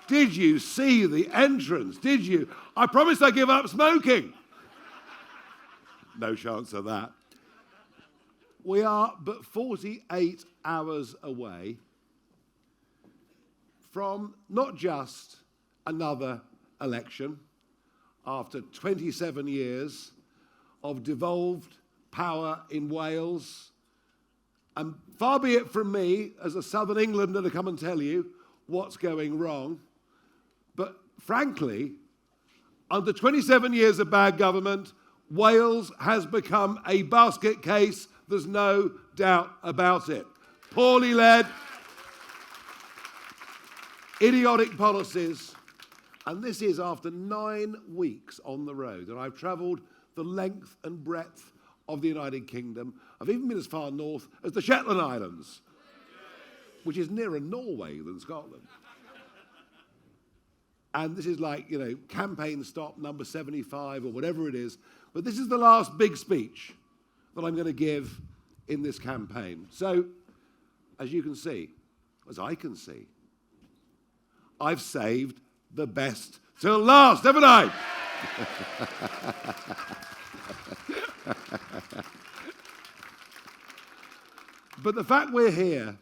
Did you see the entrance? Did you? I promised I'd give up smoking. No chance of that. We are but 48 hours away from not just another election after 27 years of devolved power in Wales. And far be it from me, as a Southern Englander, to come and tell you what's going wrong. But frankly, under 27 years of bad government, Wales has become a basket case. There's no doubt about it. Poorly led, idiotic policies. And this is after 9 weeks on the road. And I've travelled the length and breadth of the United Kingdom. I've even been as far north as the Shetland Islands, which is nearer Norway than Scotland. And this is like, campaign stop number 75 or whatever it is. But this is the last big speech that I'm going to give in this campaign. So, as you can see, as I can see, I've saved the best till last, haven't I? But the fact we're here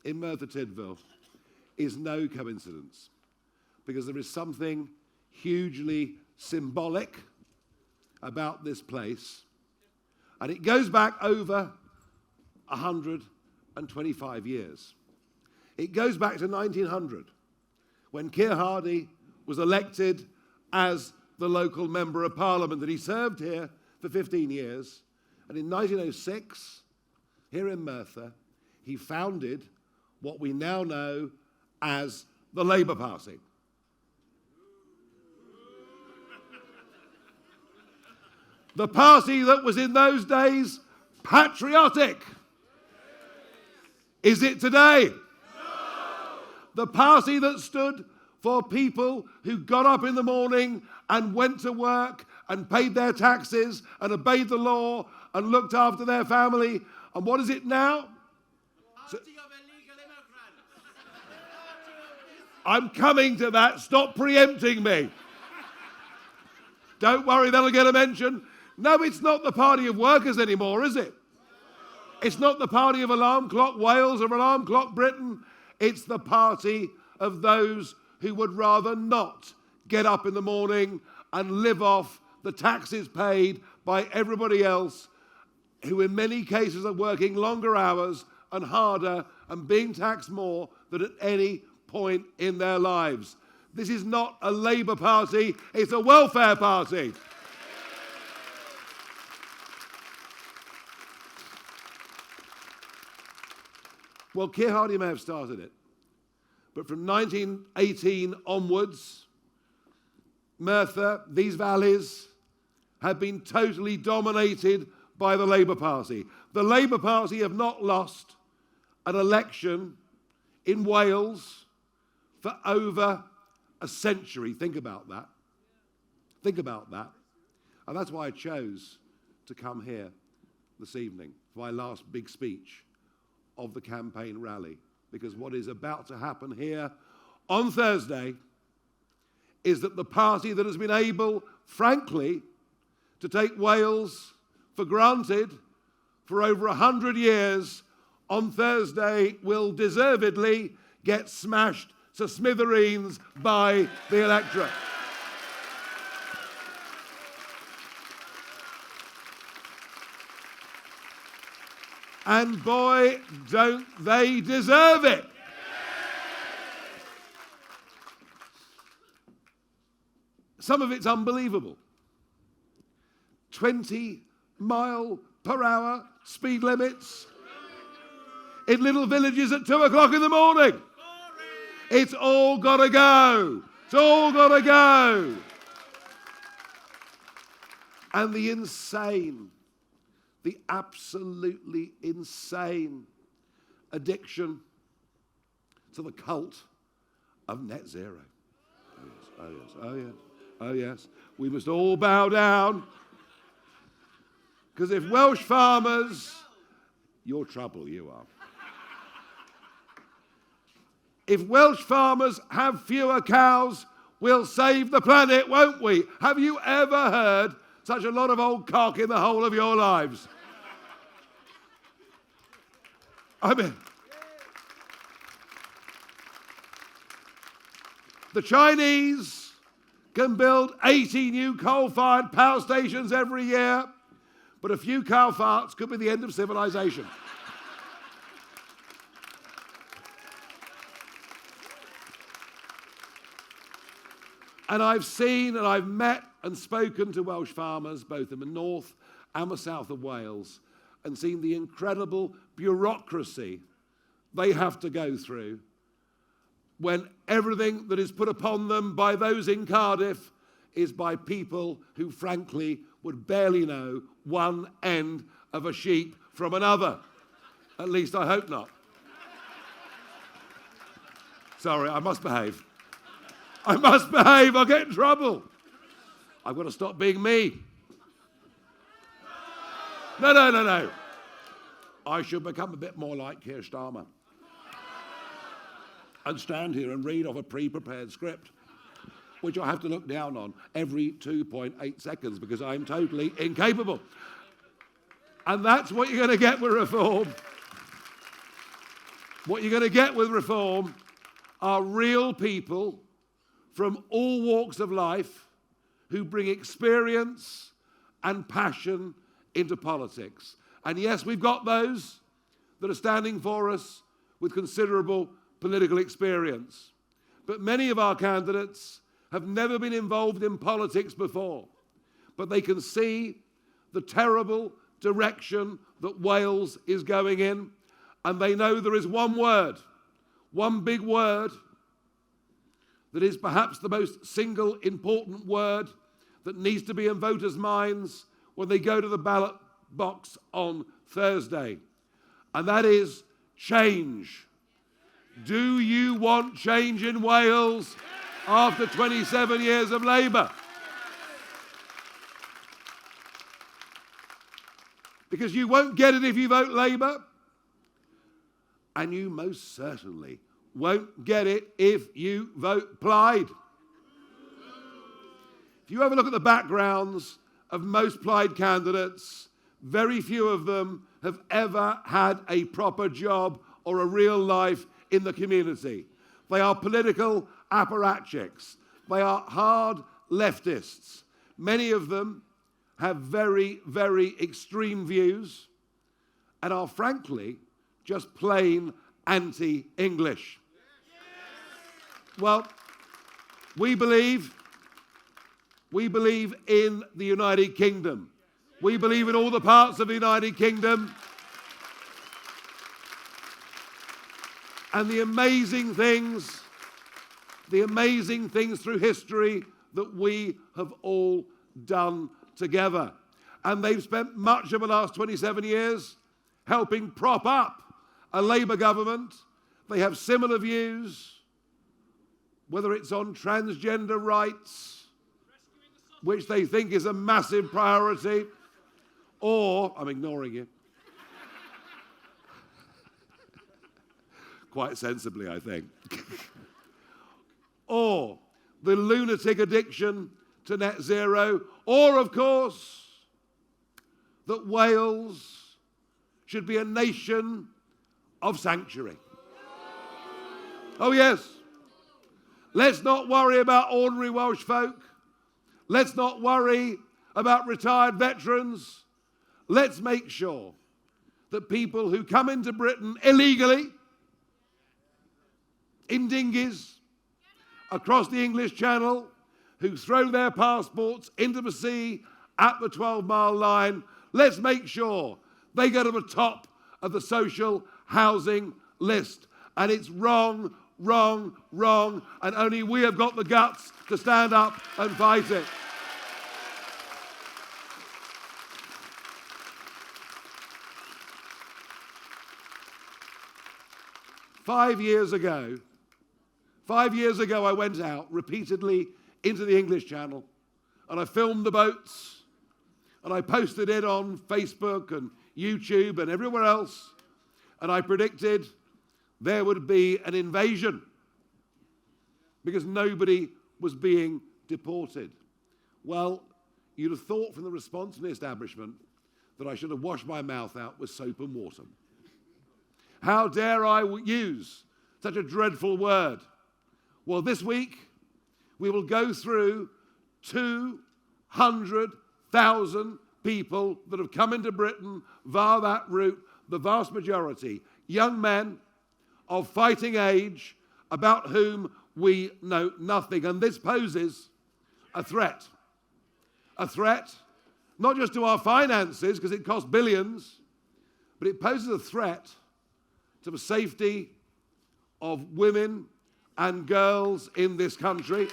in Merthyr Tydfil is no coincidence, because there is something hugely symbolic about this place, and it goes back over 125 years. It goes back to 1900, when Keir Hardie was elected as the local Member of Parliament, and he served here for 15 years. And in 1906, here in Merthyr, he founded what we now know as the Labour Party. The party that was in those days patriotic. Is it today? No. The party that stood for people who got up in the morning and went to work and paid their taxes and obeyed the law and looked after their family. And what is it now? Party of illegal immigrants. I'm coming to that. Stop preempting me. Don't worry, that'll get a mention. No, it's not the party of workers anymore, is it? It's not the party of Alarm Clock Wales or Alarm Clock Britain. It's the party of those who would rather not get up in the morning and live off the taxes paid by everybody else, who in many cases are working longer hours and harder and being taxed more than at any point in their lives. This is not a Labour Party, it's a welfare party. Well, Keir Hardie may have started it, but from 1918 onwards, Merthyr, these valleys, have been totally dominated by the Labour Party. The Labour Party have not lost an election in Wales for over a century. Think about that. Think about that. And that's why I chose to come here this evening for my last big speech of the campaign rally, because what is about to happen here on Thursday is that the party that has been able, frankly, to take Wales for granted for over 100 years, on Thursday will deservedly get smashed to smithereens by the electorate. And boy, don't they deserve it. Some of it's unbelievable. 20-mile-per-hour speed limits in little villages at 2 o'clock in the morning. It's all got to go. It's all got to go. And the insane, the absolutely insane addiction to the cult of net zero. Oh yes, oh yes, oh yes, oh yes. We must all bow down, because if Welsh farmers, you're trouble, you are. If Welsh farmers have fewer cows, we'll save the planet, won't we? Have you ever heard such a lot of old cock in the whole of your lives? I mean, the Chinese can build 80 new coal-fired power stations every year, but a few cow farts could be the end of civilization. And I've seen and I've met and spoken to Welsh farmers, both in the north and the south of Wales, and seen the incredible bureaucracy they have to go through when everything that is put upon them by those in Cardiff is by people who, frankly, would barely know one end of a sheep from another. At least I hope not. Sorry, I must behave. I must behave, I'll get in trouble. I've got to stop being me. No. I should become a bit more like Keir Starmer and stand here and read off a pre-prepared script, which I have to look down on every 2.8 seconds because I'm totally incapable. And that's what you're going to get with reform. What you're going to get with reform are real people from all walks of life who bring experience and passion into politics. And yes, we've got those that are standing for us with considerable political experience. But many of our candidates have never been involved in politics before. But they can see the terrible direction that Wales is going in. And they know there is one word, one big word, that is perhaps the most single important word that needs to be in voters' minds when they go to the ballot box on Thursday. And that is change. Do you want change in Wales after 27 years of Labour? Because you won't get it if you vote Labour, and you most certainly won't get it if you vote Plaid. If you have a look at the backgrounds of most Plaid candidates, very few of them have ever had a proper job or a real life in the community. They are political apparatchiks. They are hard leftists. Many of them have very, very extreme views and are frankly just plain anti-English. Well, we believe in the United Kingdom. We believe in all the parts of the United Kingdom. And the amazing things through history that we have all done together. And they've spent much of the last 27 years helping prop up a Labour government. They have similar views, whether it's on transgender rights, which they think is a massive priority, or, I'm ignoring you, quite sensibly, I think, or the lunatic addiction to net zero, or, of course, that Wales should be a nation of sanctuary. Oh, yes. Let's not worry about ordinary Welsh folk. Let's not worry about retired veterans. Let's make sure that people who come into Britain illegally, in dinghies, across the English Channel, who throw their passports into the sea at the 12-mile line, let's make sure they go to the top of the social housing list. And it's wrong, wrong, wrong, and only we have got the guts to stand up and fight it. Five years ago, I went out repeatedly into the English Channel, and I filmed the boats, and I posted it on Facebook and YouTube and everywhere else, and I predicted there would be an invasion because nobody was being deported. Well, you'd have thought from the response from the establishment that I should have washed my mouth out with soap and water. How dare I use such a dreadful word? Well, this week we will go through 200,000 people that have come into Britain via that route, the vast majority, young men of fighting age about whom we know nothing. And this poses a threat. A threat not just to our finances, because it costs billions, but it poses a threat to the safety of women and girls in this country.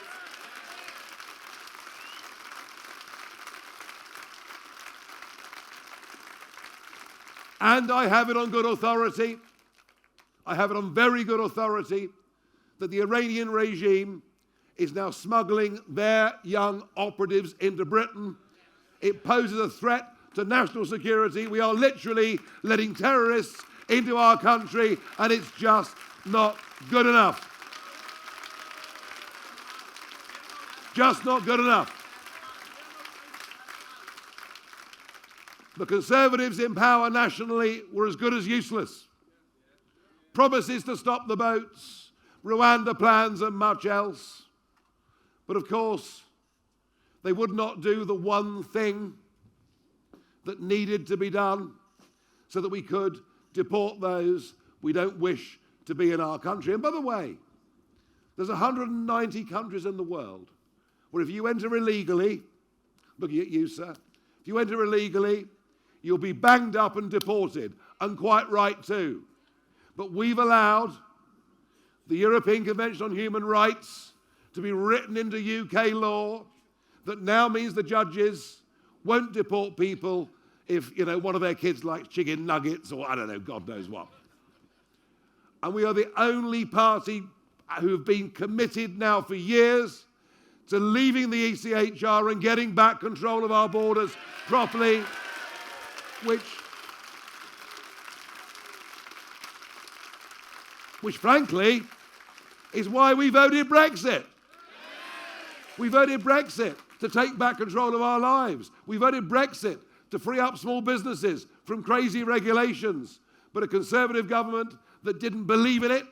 And I have it on good authority, I have it on very good authority, that the Iranian regime is now smuggling their young operatives into Britain. It poses a threat to national security. We are literally letting terrorists into our country, and it's just not good enough. Just not good enough. The Conservatives in power nationally were as good as useless. Promises to stop the boats, Rwanda plans and much else. But of course, they would not do the one thing that needed to be done so that we could deport those we don't wish to be in our country. And by the way, there's 190 countries in the world where if you enter illegally, looking at you, sir, if you enter illegally, you'll be banged up and deported, and quite right too. But we've allowed the European Convention on Human Rights to be written into UK law that now means the judges won't deport people if, one of their kids likes chicken nuggets or, I don't know, God knows what. And we are the only party who have been committed now for years to leaving the ECHR and getting back control of our borders properly, which frankly is why we voted Brexit. We voted Brexit to take back control of our lives. We voted Brexit to free up small businesses from crazy regulations. But a Conservative government that didn't believe in it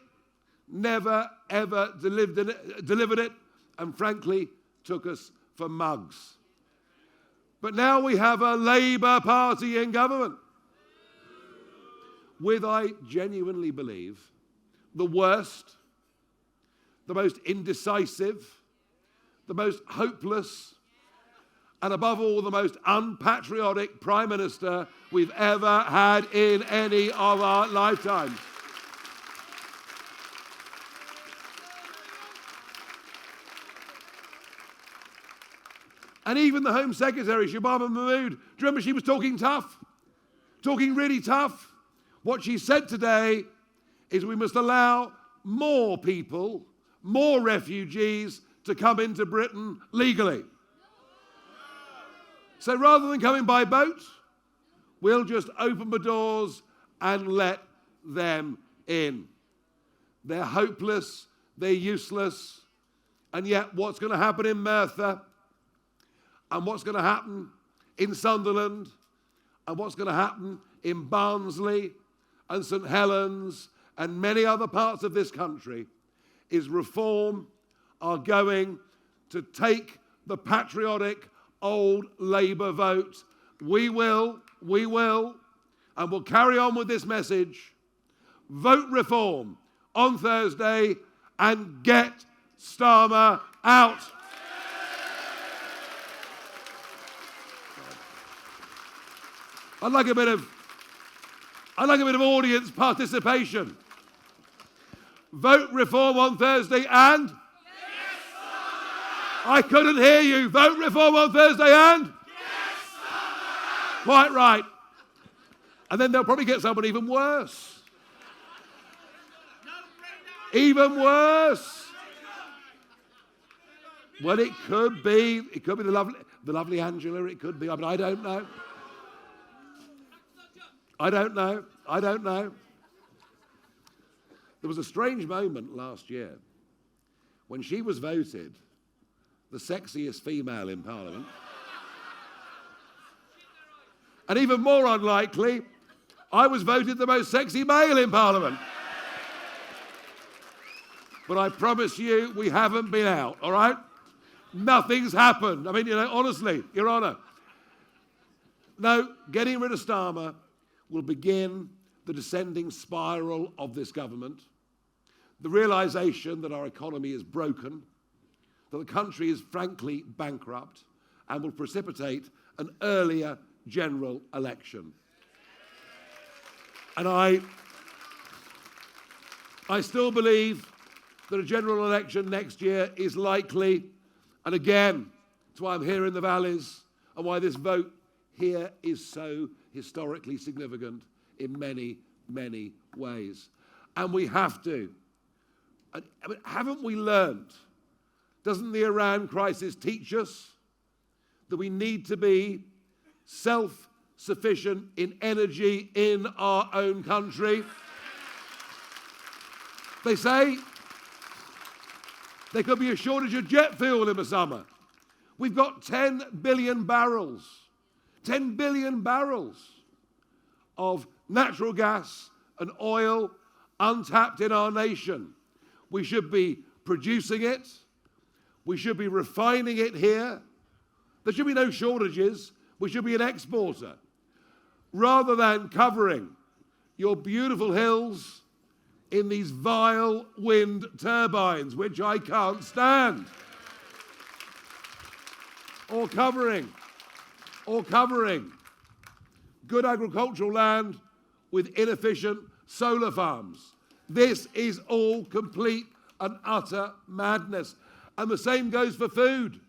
never, ever delivered it, and frankly took us for mugs. But now we have a Labour Party in government with, I genuinely believe, the worst, the most indecisive, the most hopeless, and above all, the most unpatriotic Prime Minister we've ever had in any of our lifetimes. And even the Home Secretary, Shababa Mahmood, do you remember she was talking tough? Talking really tough? What she said today is we must allow more people, more refugees to come into Britain legally. So rather than coming by boat, we'll just open the doors and let them in. They're hopeless, they're useless, and yet what's going to happen in Merthyr, and what's going to happen in Sunderland, and what's going to happen in Barnsley and St Helens and many other parts of this country is Reform are going to take the patriotic old Labour vote. We will, and we'll carry on with this message. Vote Reform on Thursday and get Starmer out. I'd like a bit of audience participation. Vote Reform on Thursday and? Yes, I couldn't hear you. Vote Reform on Thursday and? Yes, quite right. And then they'll probably get someone even worse. Even worse. Well, it could be the lovely Angela. It could be. I mean, I don't know. I don't know. There was a strange moment last year when she was voted the sexiest female in Parliament, and even more unlikely, I was voted the most sexy male in Parliament. But I promise you, we haven't been out, all right? Nothing's happened. I mean, honestly, Your Honour. No, getting rid of Starmer will begin the descending spiral of this government, the realisation that our economy is broken, that the country is frankly bankrupt, and will precipitate an earlier general election. And I still believe that a general election next year is likely, and again, that's why I'm here in the valleys and why this vote here is so historically significant in many, many ways. And we have to. I mean, haven't we learned? Doesn't the Iran crisis teach us that we need to be self-sufficient in energy in our own country? They say there could be a shortage of jet fuel in the summer. We've got 10 billion barrels of natural gas and oil untapped in our nation. We should be producing it. We should be refining it here. There should be no shortages. We should be an exporter. Rather than covering your beautiful hills in these vile wind turbines, which I can't stand. Or covering good agricultural land with inefficient solar farms. This is all complete and utter madness. And the same goes for food.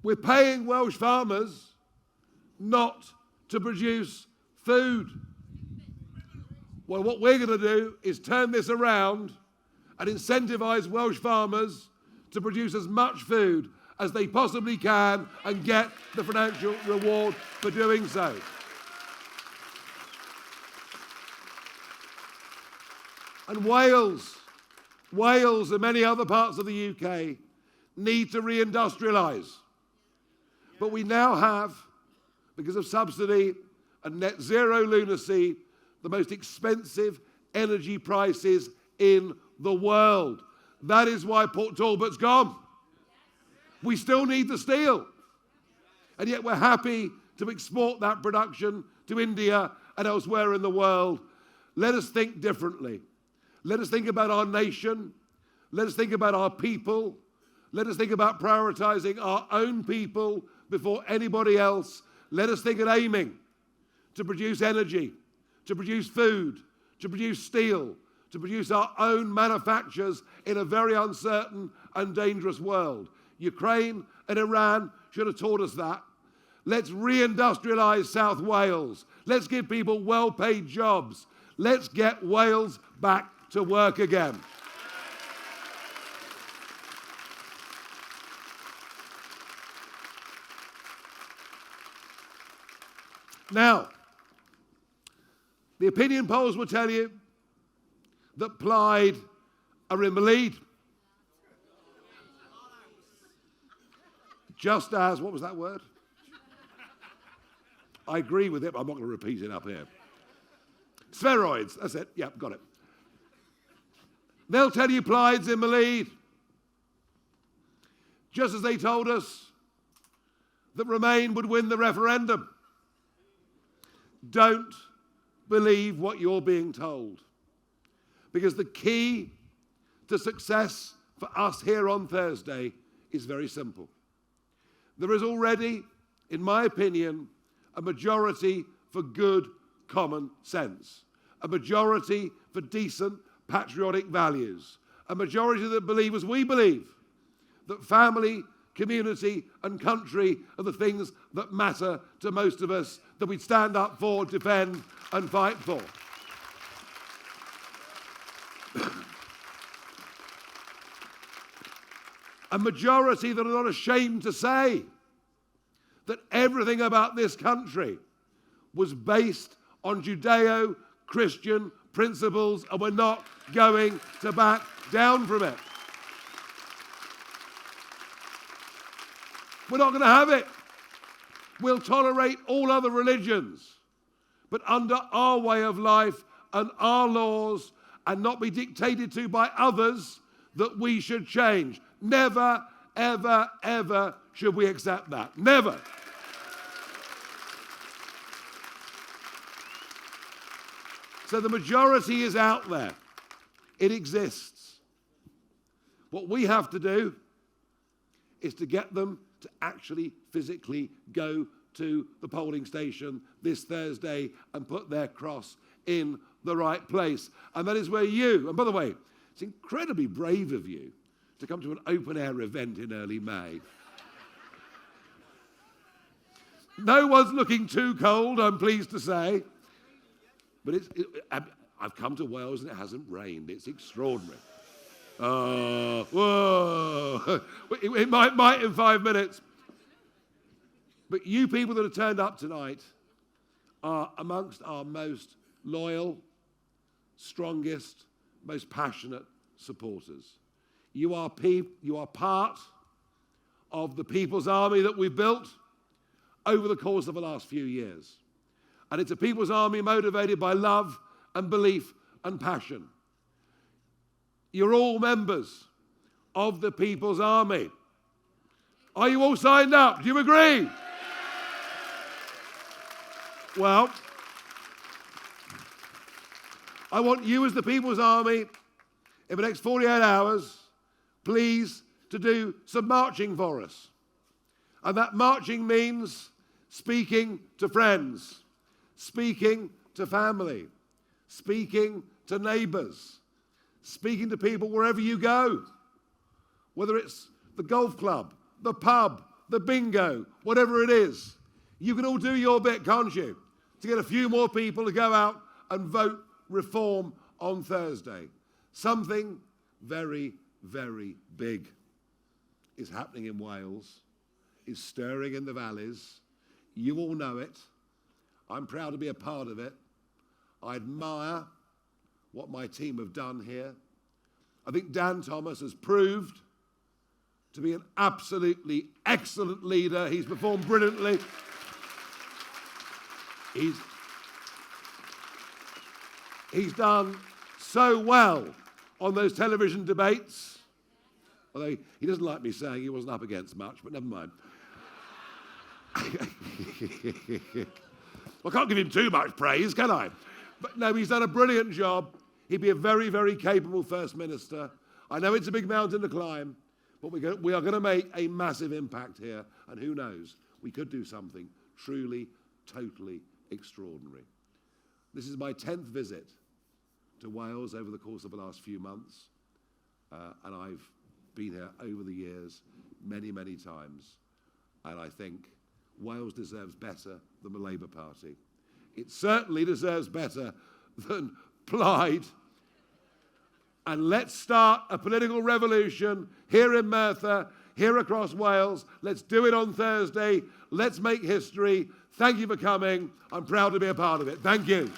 We're paying Welsh farmers not to produce food. Well, what we're going to do is turn this around and incentivise Welsh farmers to produce as much food as they possibly can and get the financial reward for doing so. And Wales and many other parts of the UK need to reindustrialise. But we now have, because of subsidy and net zero lunacy, the most expensive energy prices in the world. That is why Port Talbot's gone. We still need the steel. And yet we're happy to export that production to India and elsewhere in the world. Let us think differently. Let us think about our nation. Let us think about our people. Let us think about prioritising our own people before anybody else. Let us think of aiming to produce energy, to produce food, to produce steel, to produce our own manufactures in a very uncertain and dangerous world. Ukraine and Iran should have taught us that. Let's reindustrialise South Wales. Let's give people well-paid jobs. Let's get Wales back to work again. Now, the opinion polls will tell you that Plaid are in the lead. Just as, what was that word? I agree with it, but I'm not going to repeat it up here. Spheroids, that's it. Yep, got it. They'll tell you Plaid's in the lead. Just as they told us that Remain would win the referendum. Don't believe what you're being told. Because the key to success for us here on Thursday is very simple. There is already, in my opinion, a majority for good common sense, a majority for decent patriotic values, a majority that believe, as we believe, that family, community and country are the things that matter to most of us, that we stand up for, defend and fight for. A majority that are not ashamed to say that everything about this country was based on Judeo-Christian principles, and we're not going to back down from it. We're not going to have it. We'll tolerate all other religions, but under our way of life and our laws, and not be dictated to by others that we should change. Never, ever, ever should we accept that. Never. So the majority is out there. It exists. What we have to do is to get them to actually physically go to the polling station this Thursday and put their cross in the right place. And that is where you, and by the way, it's incredibly brave of you to come to an open-air event in early May. No one's looking too cold, I'm pleased to say. But I've come to Wales and it hasn't rained. It's extraordinary. Whoa. It might in 5 minutes. But you people that have turned up tonight are amongst our most loyal, strongest, most passionate supporters. You are part of the People's Army that we've built over the course of the last few years. And it's a People's Army motivated by love and belief and passion. You're all members of the People's Army. Are you all signed up? Do you agree? Well, I want you as the People's Army, in the next 48 hours, please, to do some marching for us. And that marching means speaking to friends, speaking to family, speaking to neighbours, speaking to people wherever you go, whether it's the golf club, the pub, the bingo, whatever it is. You can all do your bit, can't you, to get a few more people to go out and vote reform on Thursday. Something very, very big is happening in Wales, is stirring in the valleys. You all know it. I'm proud to be a part of it. I admire what my team have done here. I think Dan Thomas has proved to be an absolutely excellent leader. He's performed brilliantly. He's done so well on those television debates. Although he doesn't like me saying he wasn't up against much, but never mind. Well, I can't give him too much praise, can I? But no, he's done a brilliant job. He'd be a very, very capable First Minister. I know it's a big mountain to climb, but we are going to make a massive impact here. And who knows, we could do something truly, totally extraordinary. This is my 10th visit to Wales over the course of the last few months. And I've been here over the years many, many times. And I think Wales deserves better than the Labour Party. It certainly deserves better than Plaid. And let's start a political revolution here in Merthyr, here across Wales. Let's do it on Thursday. Let's make history. Thank you for coming. I'm proud to be a part of it. Thank you.